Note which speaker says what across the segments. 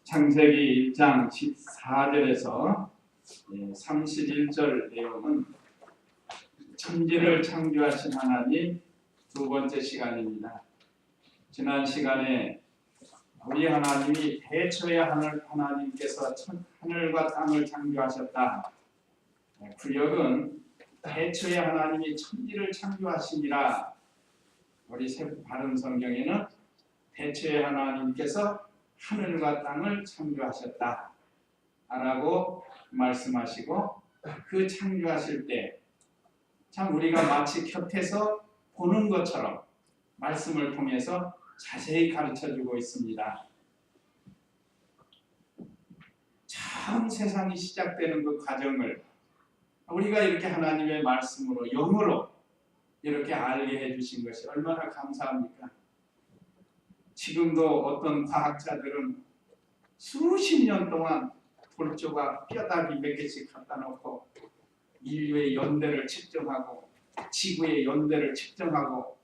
Speaker 1: 창세기 1장 14절에서 31절 내용은 천지를 창조하신 하나님 두 번째 시간입니다. 지난 시간에 우리 하나님이 태초에 하나님께서 하늘과 땅을 창조하셨다. 구역은 태초에 하나님이 천지를 창조하시니라. 우리 바른 성경에는 태초에 하나님께서 하늘과 땅을 창조하셨다 라고 말씀하시고, 그 창조하실 때 참 우리가 마치 곁에서 보는 것처럼 말씀을 통해서 자세히 가르쳐주고 있습니다. 처음 세상이 시작되는 그 과정을 우리가 이렇게 하나님의 말씀으로 영으로 이렇게 알게 해주신 것이 얼마나 감사합니까? 지금도 어떤 과학자들은 수십 년 동안 돌조각 뼈다귀 몇 개씩 갖다 놓고 인류의 연대를 측정하고 지구의 연대를 측정하고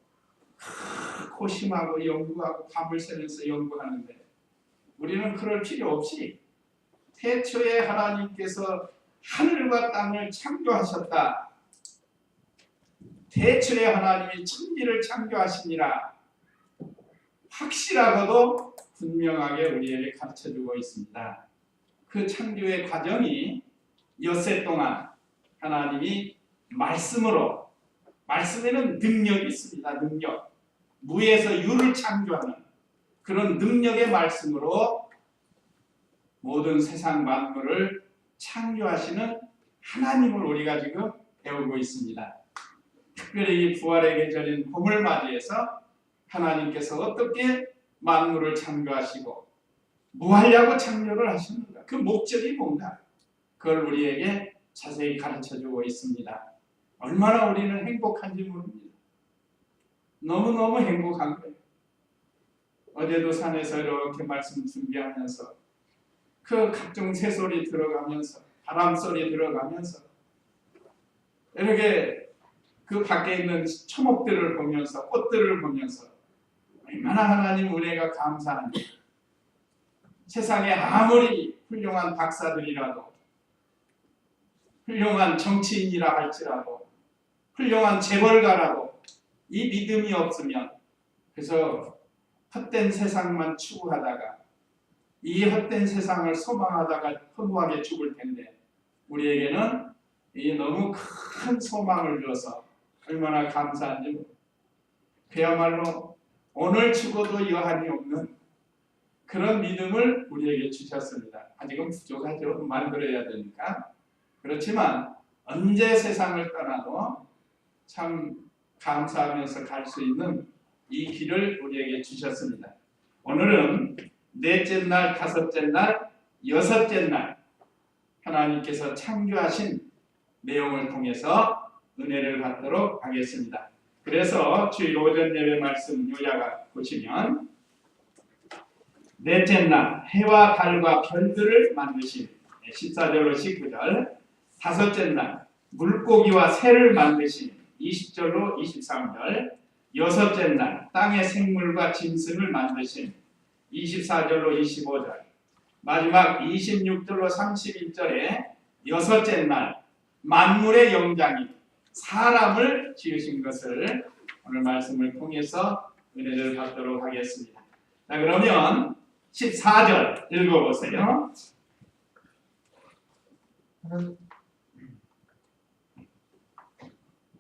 Speaker 1: 고심하고 연구하고 밤을 새면서 연구하는데, 우리는 그럴 필요 없이 태초에 하나님께서 하늘과 땅을 창조하셨다. 태초에 하나님이 천지를 창조하시니라. 확실하고도 분명하게 우리에게 가르쳐주고 있습니다. 그 창조의 과정이 엿새 동안 하나님이 말씀으로, 말씀에는 능력이 있습니다. 능력. 무에서 유를 창조하는 그런 능력의 말씀으로 모든 세상 만물을 창조하시는 하나님을 우리가 지금 배우고 있습니다. 특별히 이 부활의 계절인 봄을 맞이해서 하나님께서 어떻게 만물을 창조하시고 뭐 하려고 창조를 하셨는가, 그 목적이 뭔가, 그걸 우리에게 자세히 가르쳐주고 있습니다. 얼마나 우리는 행복한지 모릅니다. 너무너무 행복한 거예요. 어제도 산에서 이렇게 말씀 준비하면서 그 각종 새소리 들어가면서 바람소리 들어가면서 이렇게 그 밖에 있는 초목들을 보면서 꽃들을 보면서 얼마나 하나님 은혜가 감사한지. 세상에 아무리 훌륭한 박사들이라도, 훌륭한 정치인이라 할지라도, 훌륭한 재벌가라도 이 믿음이 없으면 그래서 헛된 세상만 추구하다가, 이 헛된 세상을 소망하다가 허무하게 죽을 텐데, 우리에게는 이 너무 큰 소망을 줘서 얼마나 감사한지. 그야말로 오늘 죽어도 여한이 없는 그런 믿음을 우리에게 주셨습니다. 아직은 부족하죠. 만들어야 되니까. 그렇지만 언제 세상을 떠나도 참 감사하면서 갈 수 있는 이 길을 우리에게 주셨습니다. 오늘은 넷째 날, 다섯째 날, 여섯째 날 하나님께서 창조하신 내용을 통해서 은혜를 받도록 하겠습니다. 그래서 주일 오전 예배 말씀 요약을 보시면, 넷째 날 해와 달과 별들을 만드신 14절로 19절, 다섯째 날 물고기와 새를 만드신 20절로 23절, 여섯째 날 땅의 생물과 짐승을 만드신 24절로 25절, 마지막 26절로 31절에 여섯째 날 만물의 영장인 사람을 지으신 것을 오늘 말씀을 통해서 은혜를 받도록 하겠습니다. 자, 그러면 14절 읽어보세요.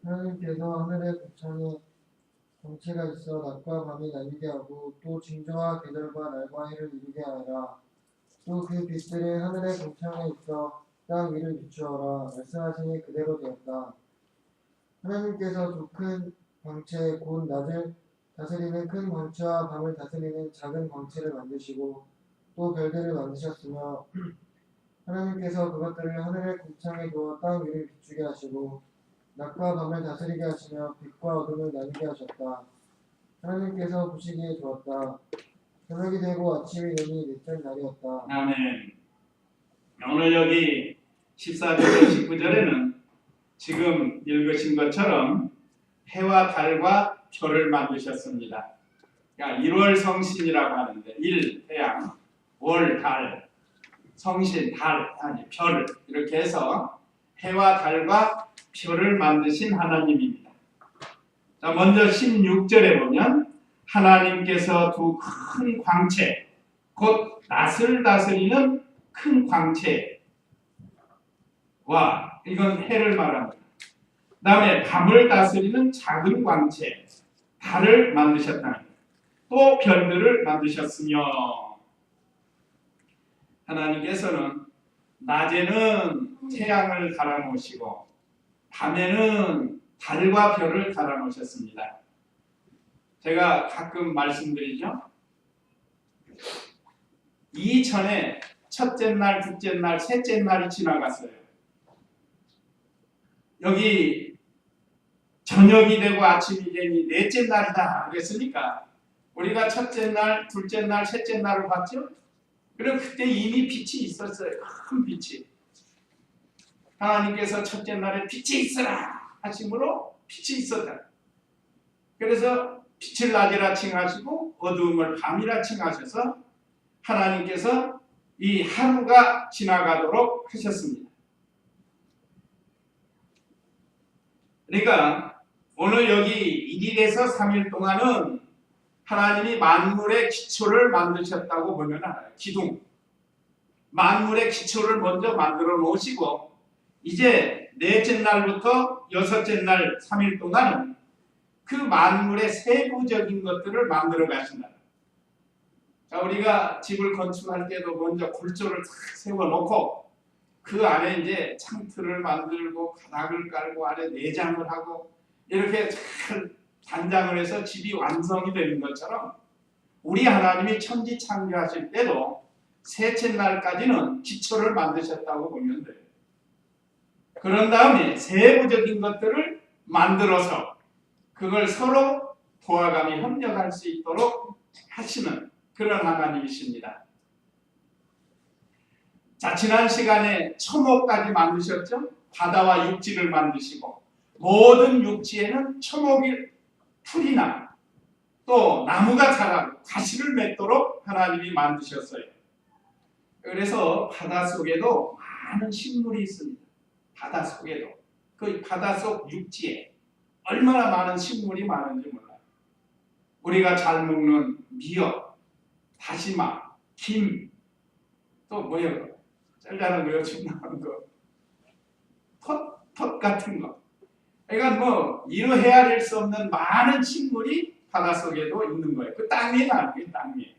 Speaker 2: 하나님께서 하늘의 곡창에 정체가 있어 낮과 밤이 나뉘게 하고, 또 징조와 계절과 날과 해를 이루게 하라. 또 그 빛들이 하늘의 곡창에 있어 땅 위를 비추어라. 말씀하시니 그대로 되었다. 하나님께서 두 큰 광채 곧 낮을 다스리는 큰 광채와 밤을 다스리는 작은 광채를 만드시고, 또 별들을 만드셨으며, 하나님께서 그것들을 하늘의 곡창에 두어 땅 위를 비추게 하시고 낮과 밤을 다스리게 하시며 빛과 어둠을 나누게 하셨다. 하나님께서 보시기에 좋았다. 저녁이 되고 아침이 되니 넷째 날이었다.
Speaker 1: 아멘. 오늘 여기 14절로 19절에는 지금 읽으신 것처럼 해와 달과 별을 만드셨습니다. 그러니까 1월 성신이라고 하는데, 1 태양, 월, 달, 성신, 달, 아니 별 이렇게 해서 해와 달과 별을 만드신 하나님입니다. 자, 먼저 16절에 보면 하나님께서 두 큰 광채, 곧 낯을 다스리는 큰 광채와 이건 해를 말합니다. 그 다음에 밤을 다스리는 작은 광채, 달을 만드셨다. 또 별들을 만드셨으며 하나님께서는 낮에는 태양을 달아놓으시고 밤에는 달과 별을 달아놓으셨습니다. 제가 가끔 말씀드리죠. 이전에 첫째 날, 둘째 날, 셋째 날이 지나갔어요. 여기 저녁이 되고 아침이 되니 넷째 날이다 그랬으니까 우리가 첫째 날, 둘째 날, 셋째 날을 봤죠? 그럼 그때 이미 빛이 있었어요. 큰 빛이. 하나님께서 첫째 날에 빛이 있어라 하심으로 빛이 있었다. 그래서 빛을 낮이라 칭하시고 어두움을 밤이라 칭하셔서 하나님께서 이 하루가 지나가도록 하셨습니다. 그러니까 오늘 여기 1일에서 3일 동안은 하나님이 만물의 기초를 만드셨다고 보면 알아요. 기둥. 만물의 기초를 먼저 만들어 놓으시고 이제 넷째 날부터 여섯째 날 3일 동안은 그 만물의 세부적인 것들을 만들어 가신다. 자, 우리가 집을 건축할 때도 먼저 골조를 탁 세워놓고 그 안에 이제 창틀을 만들고 바닥을 깔고 안에 내장을 하고 이렇게 잘 단장을 해서 집이 완성이 되는 것처럼 우리 하나님이 천지 창조하실 때도 셋째 날까지는 기초를 만드셨다고 보면 돼요. 그런 다음에 세부적인 것들을 만들어서 그걸 서로 도와가며 협력할 수 있도록 하시는 그런 하나님이십니다. 자, 지난 시간에 초목까지 만드셨죠? 바다와 육지를 만드시고 모든 육지에는 초목이 풀이나 또 나무가 자라고 가시를 맺도록 하나님이 만드셨어요. 그래서 바다 속에도 많은 식물이 있습니다. 바다 속에도 그 바닷속 육지에 얼마나 많은 식물이 많은지 몰라요. 우리가 잘 먹는 미역, 다시마, 김, 또 뭐예요? 짤짤한 거 요즘 나오는 거, 톳 같은 거. 그러니까 뭐 이루 헤아릴 수 없는 많은 식물이 바닷속에도 있는 거예요. 그 땅 위에 나는 게 땅 위에.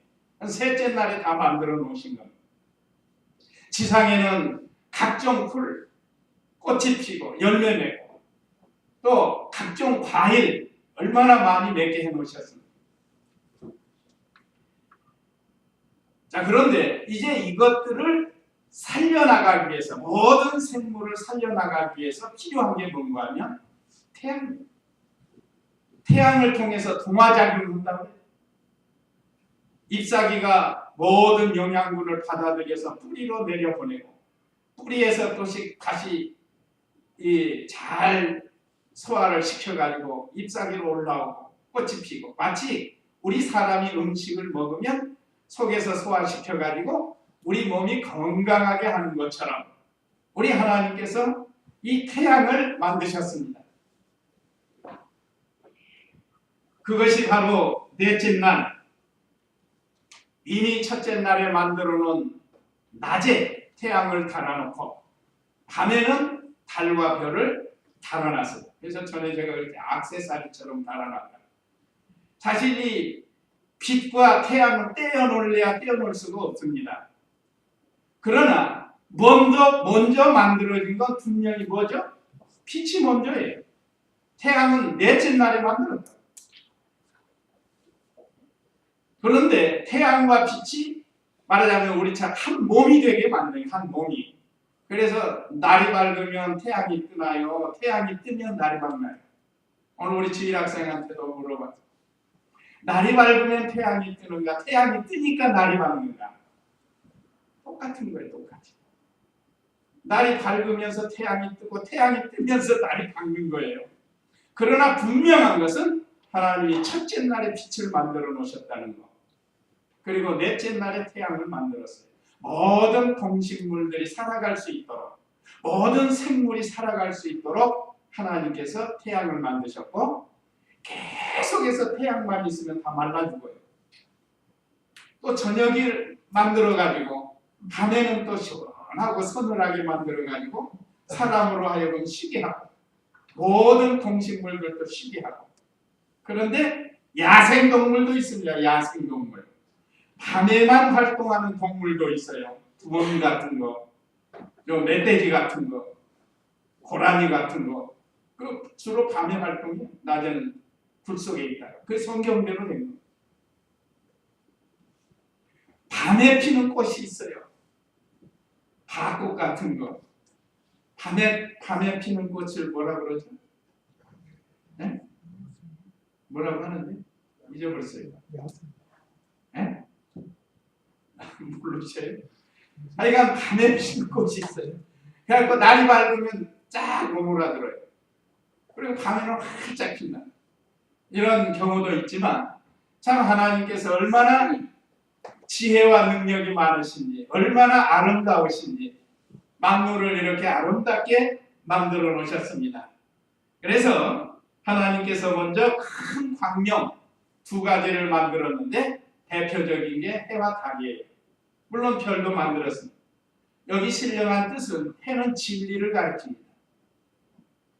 Speaker 1: 셋째 날에 다 만들어 놓으신 겁니다. 지상에는 각종 풀, 꽃이 피고 열매 맺고 또 각종 과일 얼마나 많이 맺게 해놓으셨습니다. 자, 그런데 이제 이것들을 살려나가기 위해서 모든 생물을 살려나가기 위해서 필요한 게 뭔가 하면 태양입니다. 태양을 통해서 동화작용을 한다고 해요. 잎사귀가 모든 영양분을 받아들여서 뿌리로 내려보내고 뿌리에서 또 다시 잘 소화를 시켜가지고 잎사귀로 올라오고 꽃이 피고 마치 우리 사람이 음식을 먹으면 속에서 소화시켜가지고 우리 몸이 건강하게 하는 것처럼 우리 하나님께서 이 태양을 만드셨습니다. 그것이 바로 넷째 날, 이미 첫째 날에 만들어 놓은 낮에 태양을 달아놓고 밤에는 달과 별을 달아놨어요. 그래서 전에 제가 그렇게 액세서리처럼 달아놨다. 자신이 빛과 태양을 떼어놓을래야 떼어놓을 수가 없습니다. 그러나 먼저 만들어진 건 분명히 뭐죠? 빛이 먼저예요. 태양은 넷째 날에 만들었다. 그런데 태양과 빛이 말하자면 우리처럼 한 몸이 되게 만든 한 몸이. 그래서 날이 밝으면 태양이 뜨나요? 태양이 뜨면 날이 밝나요? 오늘 우리 주일학생한테도 물어봤어요. 날이 밝으면 태양이 뜨는가? 태양이 뜨니까 날이 밝는가? 똑같은 거예요. 똑같이. 날이 밝으면서 태양이 뜨고 태양이 뜨면서 날이 밝는 거예요. 그러나 분명한 것은 하나님이 첫째 날에 빛을 만들어 놓으셨다는 것. 그리고 넷째 날에 태양을 만들었어요. 모든 동식물들이 살아갈 수 있도록, 모든 생물이 살아갈 수 있도록 하나님께서 태양을 만드셨고, 계속해서 태양만 있으면 다 말라 죽어요. 또 저녁을 만들어가지고 밤에는 또 시원하고 서늘하게 만들어가지고 사람으로 하여금 쉬게 하고, 모든 동식물들도 쉬게 하고. 그런데 야생동물도 있습니다. 야생동물. 밤에만 활동하는 동물도 있어요. 두꺼비 같은 거, 멧돼지 같은 거, 고라니 같은 거. 그 주로 밤에 활동해. 낮에는 불 속에 있다. 그 성경대로 된 거예요. 밤에 피는 꽃이 있어요. 밭꽃 같은 거. 밤에 피는 꽃을 뭐라 그러죠? 네? 뭐라고 하는데? 잊어버렸어요. 네? 모르세요? 하여간 밤에 피는 꽃이 있어요. 그래갖고 날이 밝으면 쫙 오므라들어요. 그리고 밤에는 활짝 핀다. 이런 경우도 있지만 참 하나님께서 얼마나 지혜와 능력이 많으신지, 얼마나 아름다우신지 만물을 이렇게 아름답게 만들어 놓으셨습니다. 그래서 하나님께서 먼저 큰 광명 두 가지를 만들었는데 대표적인 게 해와 달이에요. 물론 별도 만들었습니다. 여기 신령한 뜻은 해는 진리를 가리킵니다.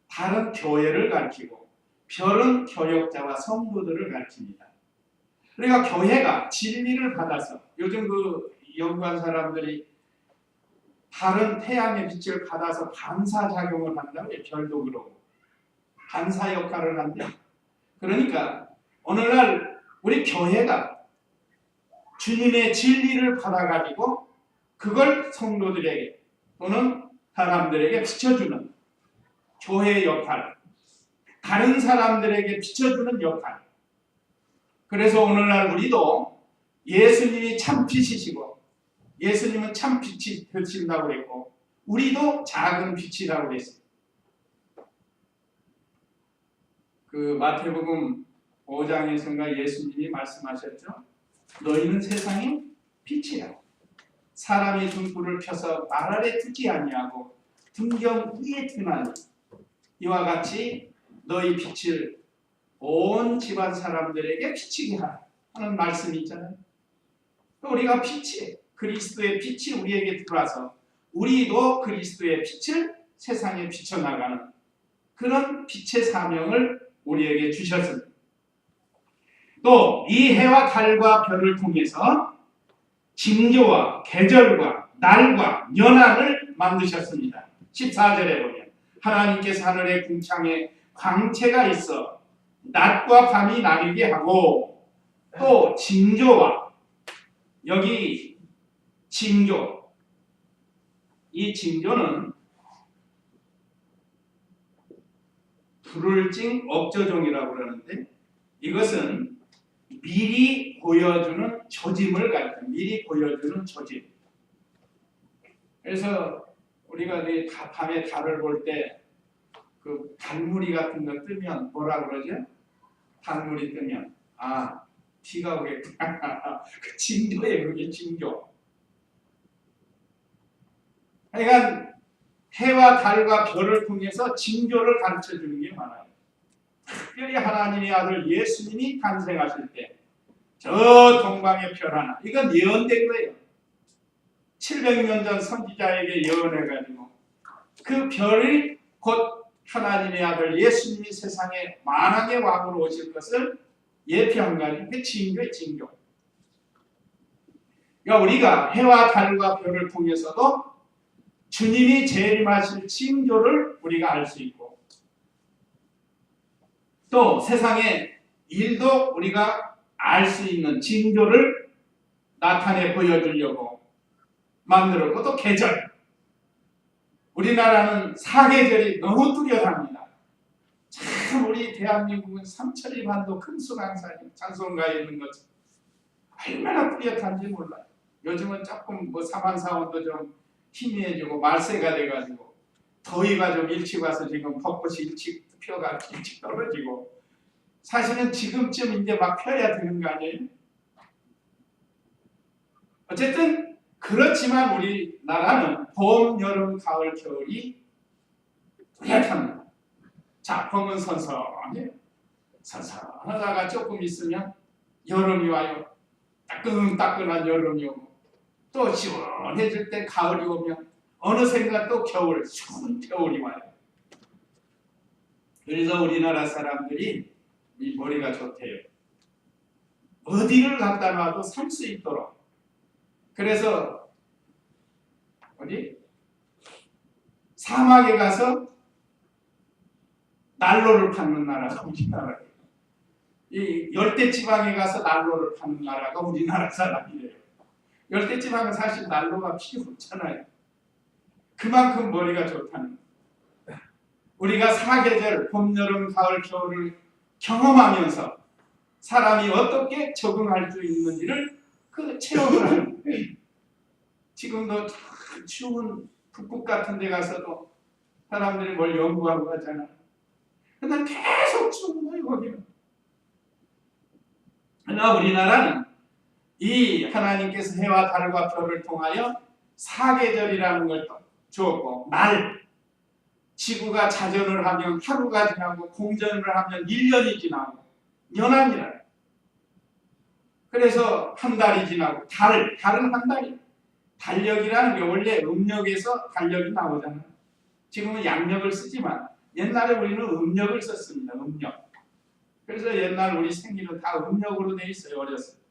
Speaker 1: 달은 교회를 가리키고 별은 교역자와 성도들을 가리킵니다. 그러니까 교회가 진리를 받아서, 요즘 그 연구한 사람들이 다른 태양의 빛을 받아서 반사작용을 한다고요. 별도 그러고 반사 역할을 한대. 그러니까 오늘날 우리 교회가 주님의 진리를 받아가지고 그걸 성도들에게 또는 사람들에게 비춰주는 교회의 역할, 다른 사람들에게 비춰주는 역할. 그래서 오늘날 우리도 예수님이 참 빛이시고 예수님은 참 빛이 되신다고 그랬고 우리도 작은 빛이라고 그랬어요. 그 마태복음 5장에서인가 예수님이 말씀하셨죠. 너희는 세상의 빛이야. 사람이 등불을 켜서 말 아래 두지 아니하고 등경 위에 두나니 이와 같이 너희 빛을 온 집안 사람들에게 비치게 하는 말씀이 있잖아요. 우리가 빛이, 그리스도의 빛이 우리에게 들어와서 우리도 그리스도의 빛을 세상에 비춰나가는 그런 빛의 사명을 우리에게 주셨습니다. 또 이 해와 달과 별을 통해서 징조와 계절과 날과 연한을 만드셨습니다. 14절에 보면 하나님께서 하늘의 궁창에 광채가 있어 낮과 밤이 나뉘게 하고 또 징조와, 여기 징조, 이 징조는 불을징 억조종이라고 그러는데 이것은 미리 보여주는 조짐을 가리킵니다. 미리 보여주는 조짐. 그래서 우리가 밤에 달을 볼 때 그 단무리 같은 거 뜨면 뭐라 그러죠? 단무리 뜨면 비가 오겠구나. 그 징조예요. 그게 징조. 하여간 해와 달과 별을 통해서 징조를 가르쳐 주는 게 많아요. 특별히 하나님의 아들 예수님이 탄생하실 때 저 동방의 별 하나, 이건 예언된 거예요. 700년 전 선지자에게 예언해가지고 그 별이 곧 하나님의 아들 예수님이 세상에 만왕의 왕으로 오실 것을 예표한 거니 그 징조의 징조. 그러니까 우리가 해와 달과 별을 통해서도 주님이 재림하실 징조를 우리가 알 수 있고 또 세상의 일도 우리가 알 수 있는 징조를 나타내 보여주려고 만들었고 또 계절. 우리나라는 사계절이 너무 뚜렷합니다. 참 우리 대한민국은 삼천리 반도 금수강산이 찬송가에 있는 것처럼 얼마나 뚜렷한지 몰라요. 요즘은 조금 사만사원도 좀 희미해지고 말세가 돼가지고 더위가 좀 일찍 와서 지금 벚꽃이 일찍 펴가 일찍 떨어지고 사실은 지금쯤 이제 막 펴야 되는 거 아니에요? 어쨌든 그렇지만 우리나라는 봄, 여름, 가을, 겨울이 뚜렷합니다. 자, 봄은 선선해요. 선선하다가 조금 있으면 여름이 와요. 따끈따끈한 여름이 오고 또 시원해질 때 가을이 오면 어느샌가 또 겨울, 추운 겨울이 와요. 그래서 우리나라 사람들이 이 머리가 좋대요. 어디를 갖다 놔도 살 수 있도록. 그래서 어디? 사막에 가서 난로를 파는 나라가 우리나라예요. 이 열대지방에 가서 난로를 파는 나라가 우리나라 사람이래요. 열대지방은 사실 난로가 필요 없잖아요. 그만큼 머리가 좋다는 거예요. 우리가 사계절, 봄, 여름, 가을, 겨울을 경험하면서 사람이 어떻게 적응할 수 있는지를 그 체험을 하는 거예요. 지금도 추운 북극 같은 데 가서도 사람들이 뭘 연구하고 하잖아요. 근데 계속 추운 거예요, 거기는. 그러나 우리나라는 이 하나님께서 해와 달과 별을 통하여 사계절이라는 걸 주었고, 날, 지구가 자전을 하면 하루가 지나고 공전을 하면 1년이 지나고 연합니다. 그래서 한 달이 지나고 달은 한 달이에요. 달력이라는 게 원래 음력에서 달력이 나오잖아요. 지금은 양력을 쓰지만 옛날에 우리는 음력을 썼습니다. 음력. 그래서 옛날 우리 생일은 다 음력으로 돼 있어요. 어렸을 때.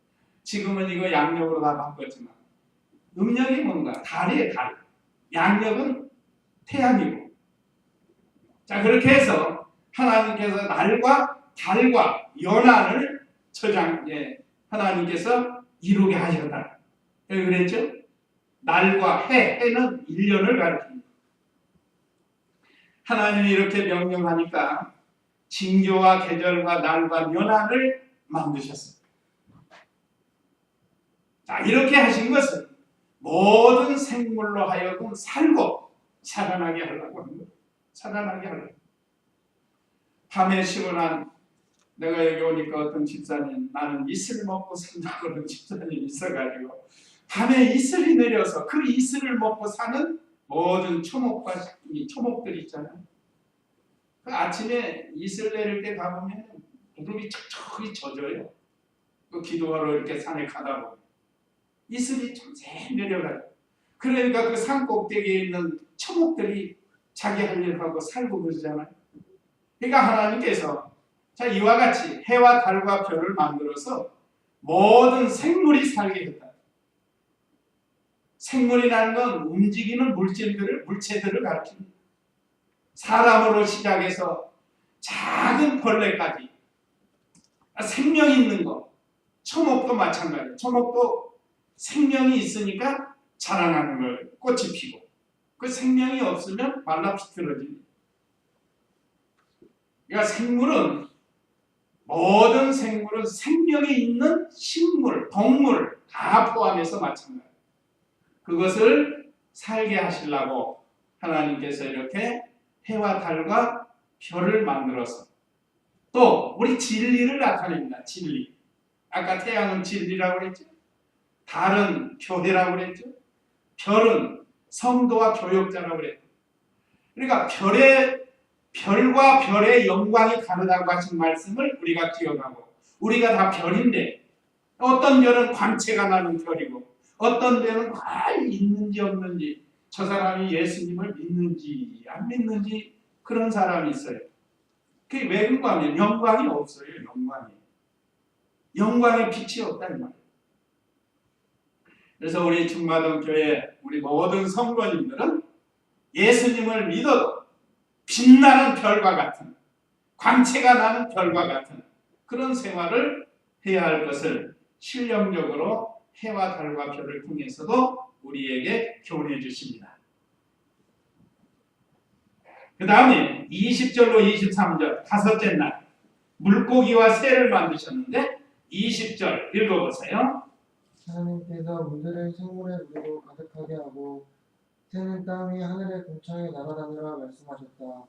Speaker 1: 지금은 이거 양력으로 다 바꿨지만 음력이 뭔가? 달이에요. 달. 양력은 태양이고. 자, 그렇게 해서 하나님께서 날과 달과 연한을 하나님께서 이루게 하셨다. 여기 그랬죠? 날과 해는 1년을 가리킵니다. 하나님이 이렇게 명령하니까 징조와 계절과 날과 연한을 만드셨습니다. 자, 이렇게 하신 것은 모든 생물로 하여금 살고 살아나게 하려고 합니다. 살아나게 하려고. 밤에 시원한, 내가 여기 오니까 어떤 집사님, 나는 이슬 먹고 산다고 그런 집사님이 있어가지고 밤에 이슬이 내려서 그 이슬을 먹고 사는 모든 초목들 있잖아요. 그 아침에 이슬 내릴 때 가보면 무릎이 척척이 젖어요. 그 기도하러 이렇게 산에 가다 보면 이슬이 쫙 내려가요. 그러니까 그 산 꼭대기에 있는 초목들이 자기 할 일을 하고 살고 그러잖아요. 그러니까 하나님께서 자, 이와 같이 해와 달과 별을 만들어서 모든 생물이 살게 했다. 생물이라는 건 움직이는 물체들을 가리킵니다. 사람으로 시작해서 작은 벌레까지 생명 있는 거. 초목도 마찬가지예요. 초목도 생명이 있으니까 자라나는 거예요. 꽃이 피고. 그 생명이 없으면 말라 비틀어집니다. 그러니까 모든 생물은 생명이 있는 식물, 동물 다 포함해서 마찬가지예요. 그것을 살게 하시려고 하나님께서 이렇게 해와 달과 별을 만들어서 또 우리 진리를 나타냅니다. 진리. 아까 태양은 진리라고 그랬죠. 달은 교대라고 그랬죠. 별은 성도와 교역자라고 그랬죠. 그러니까 별과 별의 영광이 다르다고 하신 말씀을 우리가 기억하고, 우리가 다 별인데 어떤 별은 광채가 나는 별이고 어떤 별은 있는지 없는지, 저 사람이 예수님을 믿는지 안 믿는지 그런 사람이 있어요. 그게 왜 그런가 하면 영광이 없어요. 영광의 빛이 없다 이 말이에요. 그래서 우리 중마동 교회 우리 모든 성도님들은 예수님을 믿어도 빛나는 별과 같은, 광채가 나는 별과 같은 그런 생활을 해야 할 것을 실령적으로 해와 달과 별을 통해서도 우리에게 교훈해 주십니다. 그 다음에 20절로 23절 다섯째 날 물고기와 새를 만드셨는데 20절 읽어보세요.
Speaker 2: 하나님께서 물들을 생물의 무리로 가득하게 하고 새는 땅 위 하늘의 궁창에 날아다니라 말씀하셨다.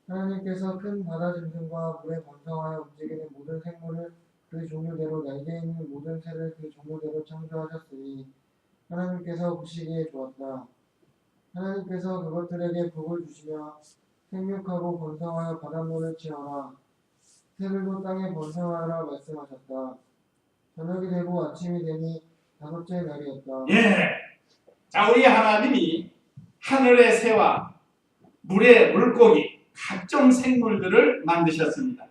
Speaker 2: 하나님께서 큰 바다 짐승과 물에 번성하여 움직이는 모든 생물을 그 종류대로 날개 있는 모든 새를 그 종류대로 창조하셨으니 하나님께서 보시기에 좋았다. 하나님께서 그것들에게 복을 주시며 생육하고 번성하여 바닷물을 채워라. 새들도 땅에 번성하라 말씀하셨다. 저녁이 되고 아침이 되니 다섯째 날이었다.
Speaker 1: 예. 자, 우리 하나님이 하늘의 새와 물의 물고기, 각종 생물들을 만드셨습니다.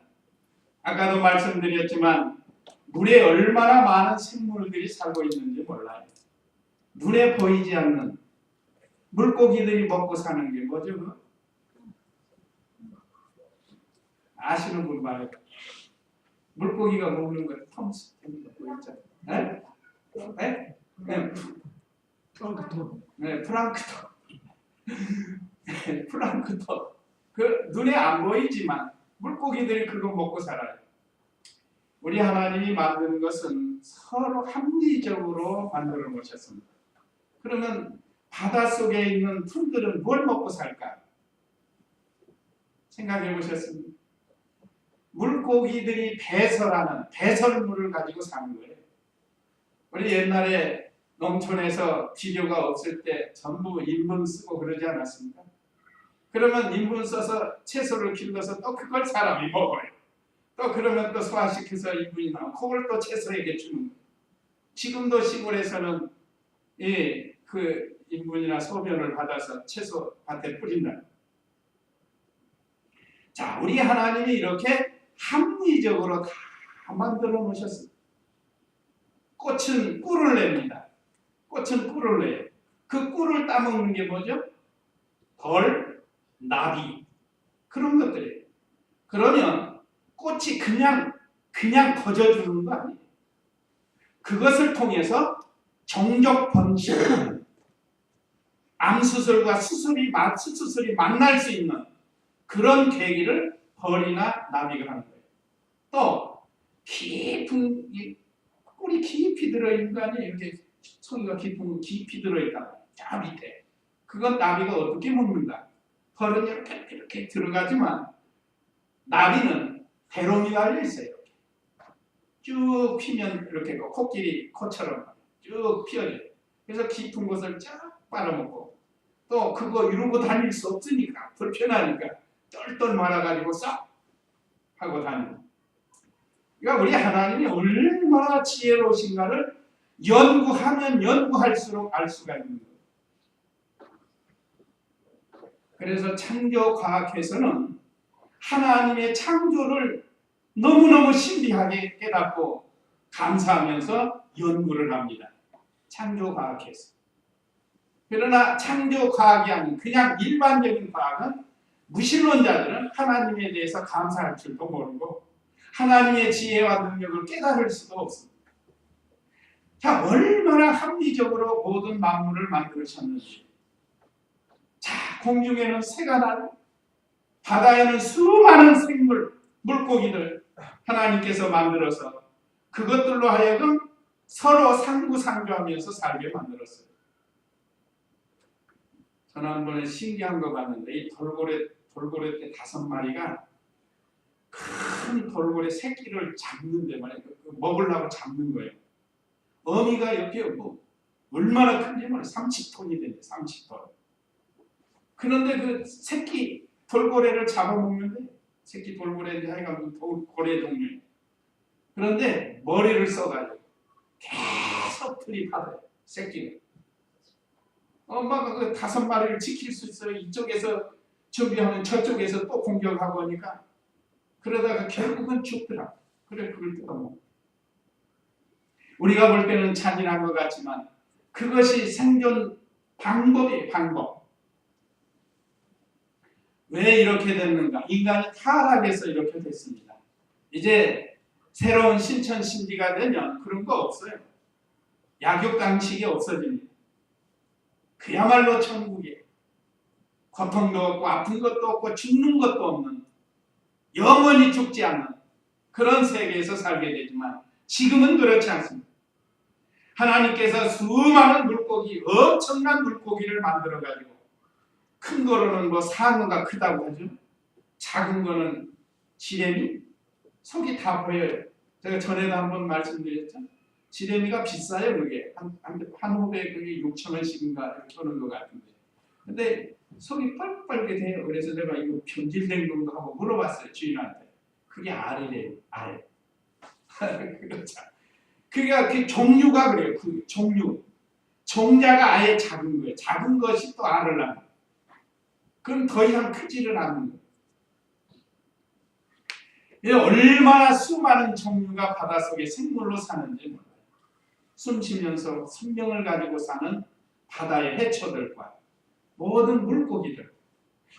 Speaker 1: 아까도 말씀드렸지만 물에 얼마나 많은 생물들이 살고 있는지 몰라요. 눈에 보이지 않는 물고기들이 먹고 사는 게 뭐죠? 그거? 아시는 분 말해요. 물고기가 먹는 거 톰스 뭐 있잖아요. 네? 네? 네.
Speaker 3: 플랑크톤.
Speaker 1: 네, 플랑크톤. 플랑크톤. 그 눈에 안 보이지만 물고기들이 그거 먹고 살아요. 우리 하나님이 만드는 것은 서로 합리적으로 만들어 놓으셨습니다. 그러면 바닷속에 있는 풀들은 뭘 먹고 살까? 생각해 보셨습니까? 물고기들이 배설하는 배설물을 가지고 사는 거예요. 우리 옛날에 농촌에서 비료가 없을 때 전부 인분 쓰고 그러지 않았습니까? 그러면 인분 써서 채소를 길러서 또 그걸 사람이 먹어요. 또 그러면 또 소화시켜서 인분이 나오고 그걸 또 채소에게 주는 거예요. 지금도 시골에서는 그 인분이나 소변을 받아서 채소 밭에 뿌린다. 자, 우리 하나님이 이렇게 합리적으로 다 만들어 놓으셨습니다. 꽃은 꿀을 냅니다. 꽃은 꿀을 내요. 그 꿀을 따먹는 게 뭐죠? 벌, 나비 그런 것들이에요. 그러면 꽃이 그냥 거저주는 거 아니에요. 그것을 통해서 정적 번식, 암수술과 수술이 만날 수 있는 그런 계기를 벌이나 나비가 하는 거예요. 또 깊은 꿀이 깊이 들어있는 거 아니에요. 이렇게 송이가 깊이 들어있다. 저 밑에. 그건 나비가 어떻게 먹는가? 벌은 이렇게 들어가지만 나비는 대롱이 달려 있어요. 쭉 피면 이렇게 코끼리 코처럼 쭉 피어져요. 그래서 깊은 곳을 쫙 빨아먹고 또 그거 이러고 다닐 수 없으니까 불편하니까 똘똘 말아가지고 싹 하고 다니고. 그러니까 우리 하나님이 얼마나 지혜로우신가를 연구하면 연구할수록 알 수가 있는 거예요. 그래서 창조과학에서는 하나님의 창조를 너무너무 신비하게 깨닫고 감사하면서 연구를 합니다. 창조과학에서. 그러나 창조과학이 아닌 그냥 일반적인 과학은 무신론자들은 하나님에 대해서 감사할 줄도 모르고 하나님의 지혜와 능력을 깨달을 수도 없습니다. 자, 얼마나 합리적으로 모든 만물을 만들으셨는지. 자, 공중에는 새가 날고 바다에는 수많은 생물, 물고기들 하나님께서 만들어서 그것들로 하여금 서로 상부상조하면서 살게 만들었어요. 저는 한 번에 신기한 거 봤는데 이 돌고래 떼 5마리가 큰 돌고래 새끼를 잡는데 말이에요. 먹으려고 잡는 거예요. 어미가 옆에 뭐 얼마나 큰지 몰라요. 30톤이 된대. 30톤. 그런데 그 새끼 돌고래를 잡아먹는데 새끼 돌고래인데 하여간 돌고래 종류. 그런데 머리를 써가지고 계속 들이받아요. 새끼를. 엄마가 그 5마리를 지킬 수 있어요. 이쪽에서 준비하면 저쪽에서 또 공격하고 하니까 그러다가 결국은 죽더라. 그래 그걸 뜯어먹어. 우리가 볼 때는 잔인한 것 같지만 그것이 생존 방법이에요. 방법. 왜 이렇게 됐는가? 인간이 타락해서 이렇게 됐습니다. 이제 새로운 신천신지가 되면 그런 거 없어요. 약육강식이 없어집니다. 그야말로 천국이에요. 고통도 없고 아픈 것도 없고 죽는 것도 없는 영원히 죽지 않는 그런 세계에서 살게 되지만 지금은 그렇지 않습니다. 하나님께서 수많은 물고기, 엄청난 물고기를 만들어가지고 큰 거로는 뭐 상어가 크다고 하죠. 작은 거는 지뢰미, 속이 다 보여요. 제가 전에도 한번 말씀드렸죠. 지렁이가 비싸요. 그게 한 호배 그게 6,000원씩인가 이렇게 하는 것 같은데. 근데 속이 뻘뻘게돼요. 그래서 내가 이거 변질된 건가 하고 물어봤어요. 주인한테. 그게 알이래요. 알. 그러니까 그 종류가 그래요. 그 종류. 종자가 아예 작은 거예요. 작은 것이 또 알을 낳는 거예요. 그럼 더 이상 크지를 않는 거예요. 얼마나 수많은 종류가 바닷속에 생물로 사는지 몰라요. 숨 쉬면서 생명을 가지고 사는 바다의 해초들과 모든 물고기들.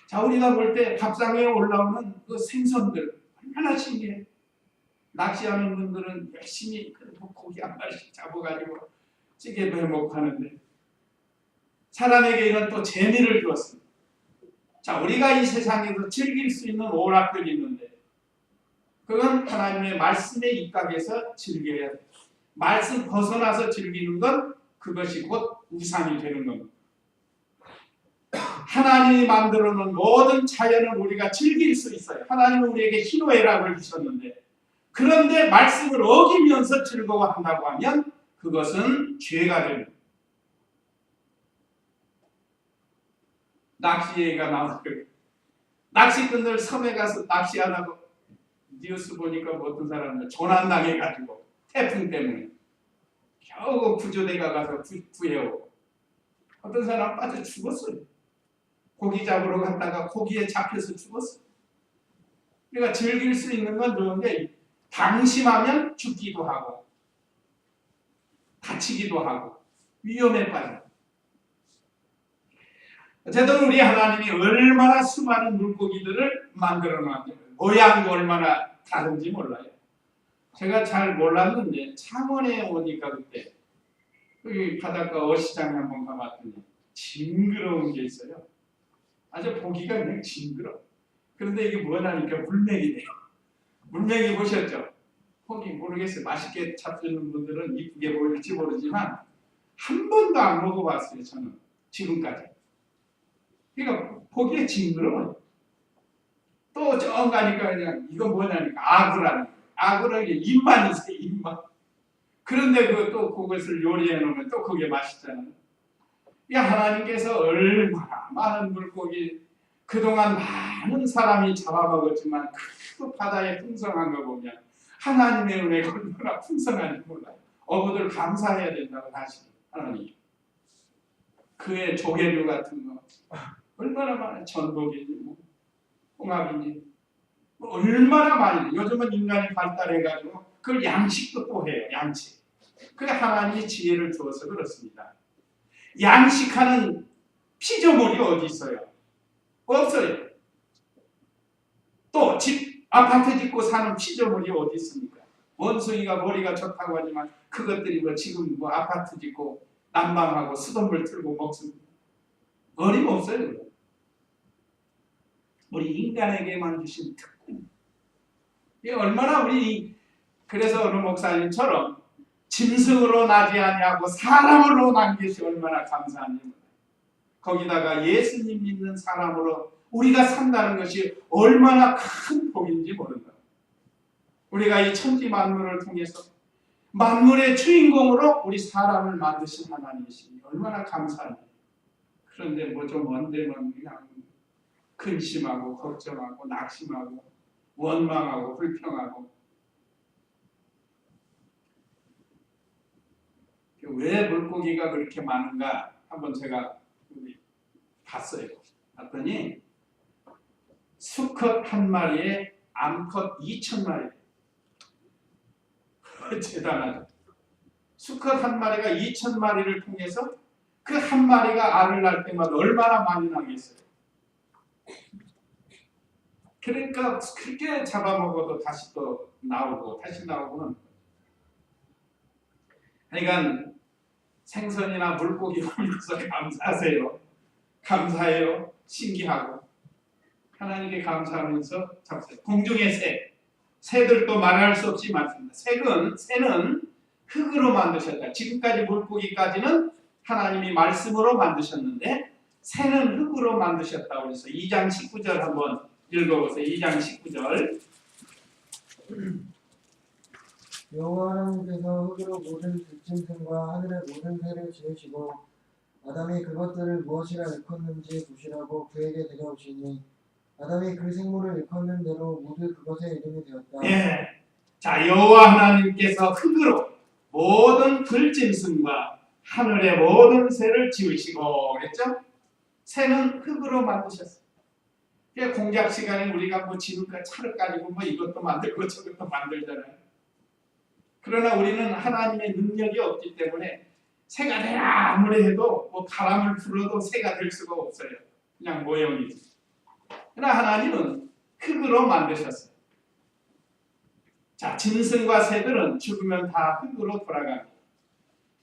Speaker 1: 자, 우리가 볼 때 밥상에 올라오는 그 생선들 얼마나 신기해. 낚시하는 분들은 열심히 고기 한 마리씩 잡아가지고 찌개도 해먹고 하는데 사람에게 이런 또 재미를 주었습니다. 자, 우리가 이 세상에서 즐길 수 있는 오락들이 있는데 그건 하나님의 말씀에 입각해서 즐겨야 돼요. 말씀 벗어나서 즐기는 건 그것이 곧 우상이 되는 겁니다. 하나님이 만들어 놓은 모든 자연을 우리가 즐길 수 있어요. 하나님은 우리에게 희노애락을 주셨는데 그런데 말씀을 어기면서 즐거워한다고 하면 그것은 죄가 됩니다. 낚시 얘기가 나와요. 낚시꾼들 섬에 가서 낚시하다가 뉴스 보니까 어떤 사람들 조난당해가지고 태풍 때문에 겨우 구조대가 가서 구해오고 어떤 사람 빠져 죽었어요. 고기 잡으러 갔다가 고기에 잡혀서 죽었어요. 그러니까 즐길 수 있는 건 좋은데 방심하면 죽기도 하고 다치기도 하고 위험에 빠져. 어쨌든 우리 하나님이 얼마나 수많은 물고기들을 만들어 놨는지 모양도 얼마나 다른지 몰라요. 제가 잘 몰랐는데 창원에 오니까 그때 여기 바닷가 어시장에 한번 가봤더니 징그러운 게 있어요. 아주 보기가 그냥 징그러. 그런데 이게 뭐냐니까 물맥이네요. 물맥이 보셨죠? 거기 모르겠어요. 맛있게 잡수는 분들은 이쁘게 보일지 모르지만 한 번도 안 먹어봤어요. 저는 지금까지. 그러니까 보기에 징그러워요. 또 정 가니까 그냥 이거 뭐냐니까 악어라는 거예요. 악어는 입만 있어요. 입만. 그런데 또 그것을 요리해 놓으면 또 그게 맛있잖아요. 하나님께서 얼마나 많은 물고기 그동안 많은 사람이 잡아먹었지만 그 바다에 풍성한 거 보면 하나님의 은혜가 얼마나 풍성한지 몰라요. 어부들 감사해야 된다고 하시죠. 하나님. 그의 조개류 같은 거 얼마나 많아요. 전복이니 뭐 홍합이니 뭐 얼마나 많이. 요즘은 인간이 발달해가지고 그걸 양식도 또 해요. 양식. 그게 하나님이 지혜를 주어서 그렇습니다. 양식하는 피조물이 어디 있어요? 없어요. 또 아파트 짓고 사는 피조물이 어디 있습니까? 원숭이가 머리가 좋다고 하지만 그것들이 지금 아파트 짓고 난방하고 수돗물 틀고 먹습니다. 어림없어요. 우리 인간에게만 주신 특권. 이게 얼마나 그래서 어느 목사님처럼 짐승으로 나지 아니하고 사람으로 난 것이 얼마나 감사한지. 거기다가 예수님 믿는 사람으로 우리가 산다는 것이 얼마나 큰 복인지 모른다. 우리가 이 천지 만물을 통해서 만물의 주인공으로 우리 사람을 만드신 하나님이시니 얼마나 감사한지. 그런데 좀 언제면 그냥 근심하고 걱정하고 낙심하고 원망하고 불평하고. 왜 물고기가 그렇게 많은가 한번 제가 봤어요. 봤더니 수컷 한 마리에 암컷 2,000마리. 대단하죠. 수컷 한 마리가 2,000마리를 통해서 그 한 마리가 알을 낳을 때마다 얼마나 많이 나겠어요. 그러니까 그렇게 잡아먹어도 다시 또 나오고 다시 나오고는. 그러니까 생선이나 물고기 보면서 감사하세요. 감사해요. 신기하고 하나님께 감사하면서 잡세요. 공중의 새들도 말할 수 없이 많습니다. 새는 흙으로 만드셨다. 지금까지 물고기까지는 하나님이 말씀으로 만드셨는데 새는 흙으로 만드셨다고 해서 2장 19절 한번 읽어보세요. 2장 19절.
Speaker 2: 여호와 하나님께서 흙으로 모든 들짐승과 하늘의 모든 새를 지으시고 아담이 그것들을 무엇이라 일컫는지 보시라고 그에게 데려오시니 아담이 그 생물을 일컫는 대로 모두 그것의 이름이 되었다.
Speaker 1: 예. 자, 여호와 하나님께서 흙으로 모든 들짐승과 하늘의 모든 새를 지으시고 그랬죠? 새는 흙으로 만드셨어요. 그러니까 공작 시간에 우리가 뭐 지금까 차를 가지고 뭐 이것도 만들고 저것도 만들잖아요. 그러나 우리는 하나님의 능력이 없기 때문에 새가 되라 아무리 해도 뭐 바람을 불어도 새가 될 수가 없어요. 그냥 모형이지. 그러나 하나님은 흙으로 만드셨어요. 자, 짐승과 새들은 죽으면 다 흙으로 돌아갑니다.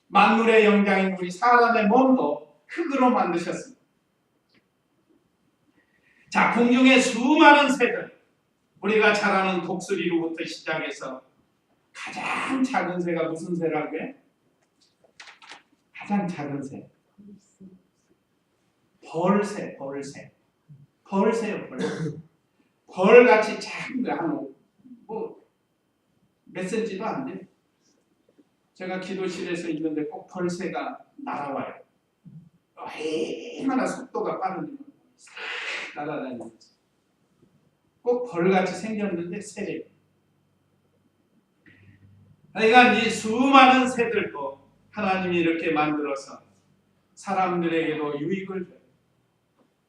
Speaker 1: 만물의 영장인 우리 사람의 몸도 흙으로 만드셨습니다. 자, 공중의 수많은 새들, 우리가 잘 아는 독수리로부터 시작해서 가장 작은 새가 무슨 새라고 해? 가장 작은 새. 벌새, 벌새. 벌새요, 벌새. 벌같이 작은 거, 몇 센치도 안 돼. 제가 기도실에서 있는데 꼭 벌새가 날아와요. 얼마나 속도가 빠른지 날아다니면서. 꼭 벌같이 생겼는데 새래요. 그러니까 이 수많은 새들도 하나님이 이렇게 만들어서 사람들에게도 유익을 줘요.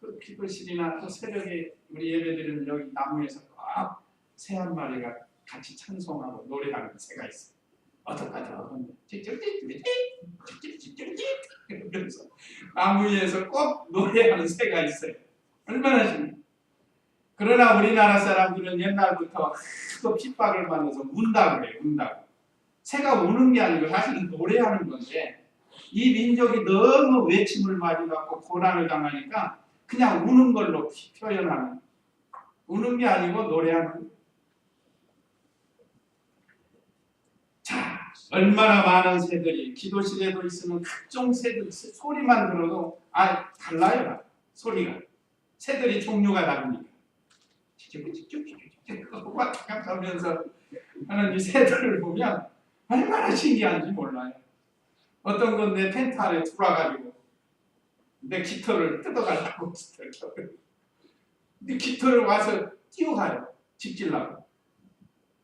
Speaker 1: 그 기도실이나 또 새벽에 우리 예배드리는 여기 나무에서 꼭 새 한 마리가 같이 찬송하고 노래하는 새가 있어요. 어떡하죠? 이러면서 나무 위에서 꼭 노래하는 새가 있어요. 얼마나 신기해요. 그러나 우리나라 사람들은 옛날부터 또 핍박을 받아서 운다고 그래요. 운다고. 새가 우는 게 아니고 사실은 노래하는 건데 이 민족이 너무 외침을 많이 받고 고난을 당하니까 그냥 우는 걸로 표현하는, 우는 게 아니고 노래하는. 자, 얼마나 많은 새들이 기도실에도 있으면 각종 새들 소리만 들어도 달라요. 소리가. 새들이 종류가 다릅니다. 왔다 하면서 하는 이 새들을 보면 얼마나 신기한지 몰라요. 어떤 건 내 텐트 안에 들어와가지고 내 깃털을 뜯어가려고 근데 깃털을 와서 뛰어가요. 집질라고.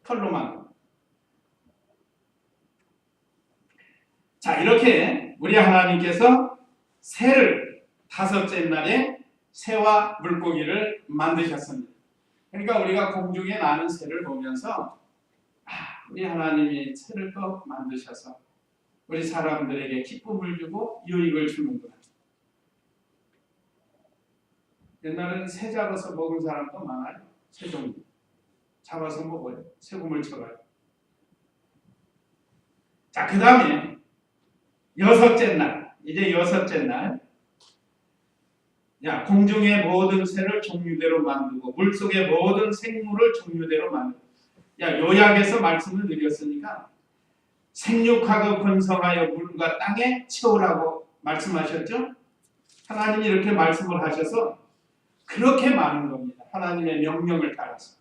Speaker 1: 털로만. 자, 이렇게 우리 하나님께서 새를 다섯째 날에 새와 물고기를 만드셨습니다. 그러니까 우리가 공중에 나는 새를 보면서 우리 하나님이 새를 또 만드셔서 우리 사람들에게 기쁨을 주고 유익을 주는구나. 옛날에는 새 잡아서 먹은 사람도 많아요. 새 종류. 잡아서 먹어요. 새곰을 쳐가요. 자, 그 다음에 여섯째 날. 이제 여섯째 날. 야, 공중의 모든 새를 종류대로 만들고 물속의 모든 생물을 종류대로 만들고. 야, 요약해서 말씀을 드렸으니까 생육하고 번성하여 물과 땅에 채우라고 말씀하셨죠? 하나님이 이렇게 말씀을 하셔서 그렇게 많은 겁니다. 하나님의 명령을 따라서.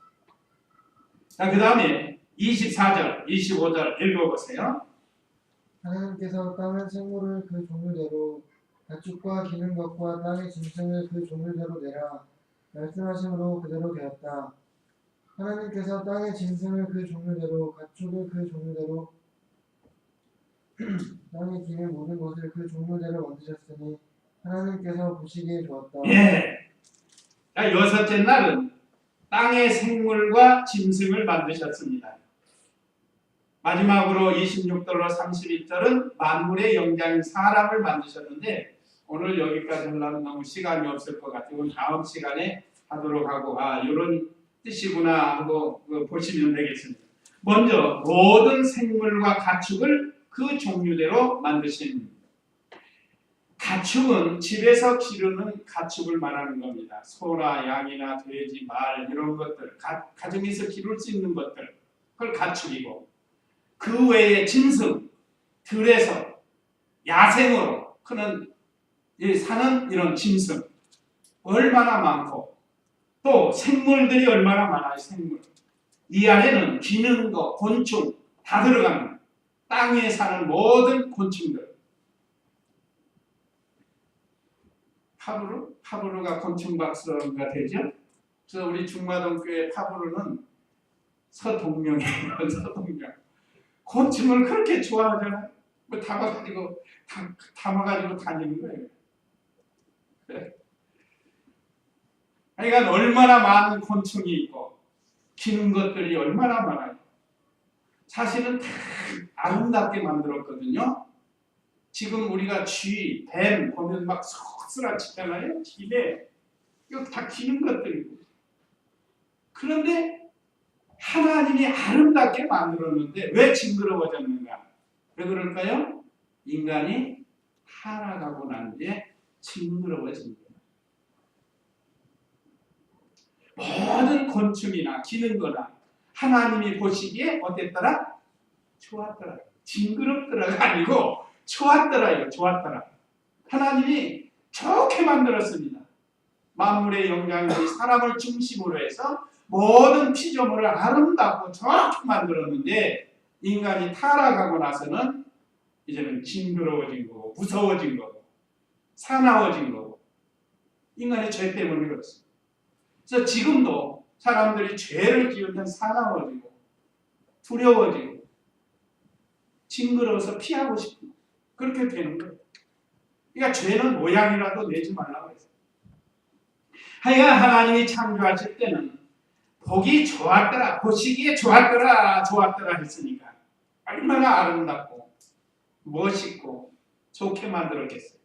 Speaker 1: 자, 그 다음에 24절, 25절 읽어보세요.
Speaker 2: 하나님께서 땅의 생물을 그 종류대로 가축과 기는 것과 땅의 짐승을 그 종류대로 내라 말씀하심으로 그대로 되었다. 하나님께서 땅의 짐승을 그 종류대로 가축을 그 종류대로 땅에 기는 모든 것을 그 종류대로 만드셨으니 하나님께서 보시기에 좋았다.
Speaker 1: 예. 자, 여섯째 날은 땅의 생물과 짐승을 만드셨습니다. 마지막으로 26절로 31절은 만물의 영장인 사람을 만드셨는데 오늘 여기까지 하려면 너무 시간이 없을 것 같아요. 다음 시간에 하도록 하고 이런 뜻이구나 하고 보시면 되겠습니다. 먼저 모든 생물과 가축을 그 종류대로 만드신. 가축은 집에서 기르는 가축을 말하는 겁니다. 소나 양이나 돼지, 말 이런 것들 가정에서 기를 수 있는 것들 그걸 가축이고 그 외에 짐승, 들에서 야생으로 사는 이런 짐승 얼마나 많고 또 생물들이 얼마나 많아요. 생물. 이 안에는 기는 거, 곤충 다 들어갑니다. 땅에 사는 모든 곤충들. 파브르가 곤충박사가 되죠. 그래서 우리 중마동교회 파브르는 서동명이에요. 서동명. 곤충을 그렇게 좋아하잖아요. 뭐 담아가지고 다니는 거예요. 그러니까 얼마나 많은 곤충이 있고 기는 것들이 얼마나 많아요. 사실은 다 아름답게 만들었거든요. 지금 우리가 쥐, 뱀 보면 막 속쓰라치잖아요. 쥐에 이거 다 기는 것들이고. 그런데 하나님이 아름답게 만들었는데 왜 징그러워졌는가? 왜 그럴까요? 인간이 타락하고 난 뒤에 징그러워진 거예요. 모든 곤충이나 기는 거나 하나님이 보시기에 어땠더라? 좋았더라. 징그럽더라가 아니고 좋았더라요. 좋았더라. 하나님이 좋게 만들었습니다. 만물의 영장들이 사람을 중심으로 해서 모든 피조물을 아름답고 좋게 만들었는데 인간이 타락하고 나서는 이제는 징그러워진 거고 무서워진 거고 사나워진 거고 인간의 죄 때문에 그렇습니다. 그래서 지금도 사람들이 죄를 지으면 사나워지고 두려워지고 징그러워서 피하고 싶고 그렇게 되는 거예요. 그러니까 죄는 모양이라도 내지 말라고 했어요. 하여간 하나님이 창조하실 때는 보기 좋았더라, 보시기에 좋았더라 했으니까 얼마나 아름답고 멋있고 좋게 만들었겠어요.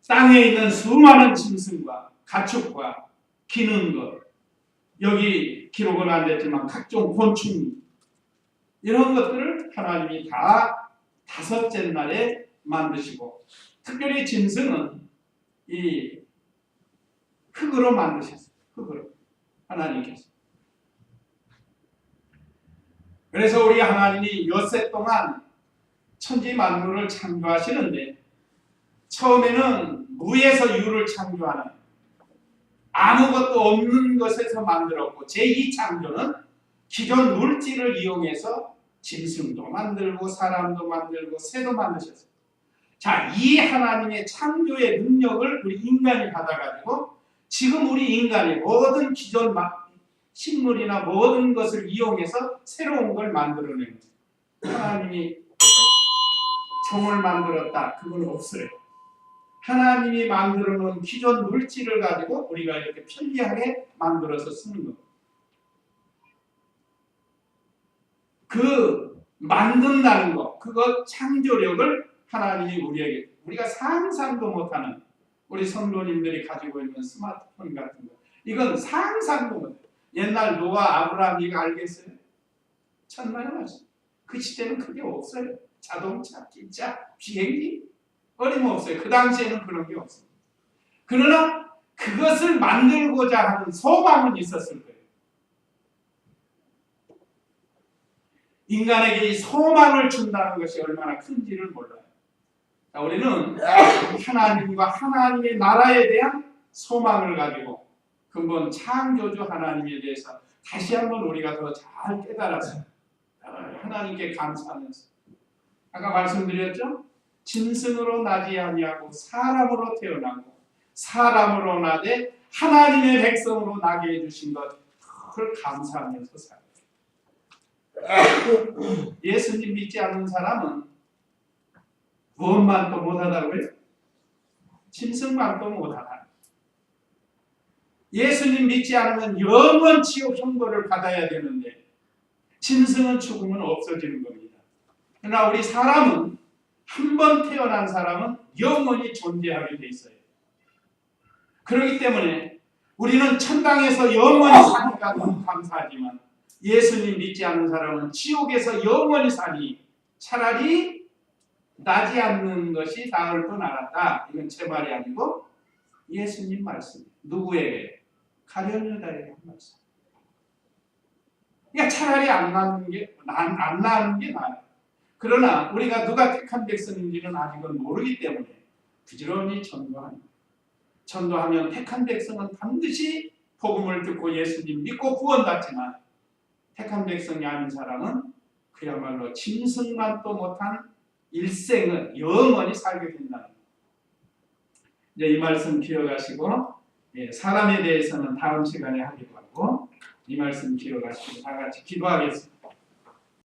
Speaker 1: 땅에 있는 수많은 짐승과 가축과 기는 것, 여기 기록은 안 됐지만 각종 곤충 이런 것들을 하나님이 다 다섯째 날에 만드시고 특별히 짐승은 이 흙으로 만드셨어요. 흙으로 하나님께서. 그래서 우리 하나님이 엿새 동안 천지 만물을 창조하시는데 처음에는 무에서 유를 창조하는 아무것도 없는 것에서 만들었고 제2창조는 기존 물질을 이용해서 짐승도 만들고 사람도 만들고 새도 만드셨어요. 자, 이 하나님의 창조의 능력을 우리 인간이 받아가지고 지금 우리 인간이 모든 기존 식물이나 모든 것을 이용해서 새로운 걸 만들어내는 거예요. 하나님이 종을 만들었다. 그건 없어요. 하나님이 만들어 놓은 기존 물질을 가지고 우리가 이렇게 편리하게 만들어서 쓰는 겁니다. 그 만든다는 것, 그것 창조력을 하나님이 우리에게 우리가 상상도 못하는 우리 성도님들이 가지고 있는 스마트폰 같은 거 이건 상상도 못해요. 옛날 노아, 아브라함 이거 알겠어요? 천만에 말씀. 그 시대는 그게 없어요. 자동차, 기차, 비행기 어림없어요. 그 당시에는 그런 게 없어요. 그러나 그것을 만들고자 하는 소망은 있었을 거예요. 인간에게 이 소망을 준다는 것이 얼마나 큰지를 몰라요. 자, 우리는 하나님과 하나님의 나라에 대한 소망을 가지고 근본 창조주 하나님에 대해서 다시 한번 우리가 더 잘 깨달아서 하나님께 감사하면서 아까 말씀드렸죠? 짐승으로 나지 아니하고 사람으로 태어나고 사람으로 나되 하나님의 백성으로 나게 해주신 것 그걸 감사하면서 살아요. 예수님 믿지 않는 사람은 무엇만도 못하다고요? 짐승만도 못하다. 예수님 믿지 않으면 영원 지옥 형벌을 받아야 되는데 짐승은 죽으면 없어지는 겁니다. 그러나 우리 사람은 한 번 태어난 사람은 영원히 존재하게 돼 있어요. 그렇기 때문에 우리는 천당에서 영원히 사니까 너무 감사하지만 예수님 믿지 않는 사람은 지옥에서 영원히 사니 차라리 나지 않는 것이 나을 뻔 알았다. 이건 제 말이 아니고 예수님 말씀. 누구에게? 가룟 유다에게 한 말씀. 그러니까 차라리 안 낳는 게 나아요. 그러나 우리가 누가 택한 백성인지는 아직은 모르기 때문에 부지런히 전도합니다. 전도하면 택한 백성은 반드시 복음을 듣고 예수님 믿고 구원받지만 택한 백성이 아닌 사람은 그야말로 짐승만도 못한 일생은 영원히 살게 된다는 거. 이제 이 말씀 기억하시고 사람에 대해서는 다음 시간에 하기로 하고 이 말씀 기억하시고 다 같이 기도하겠습니다.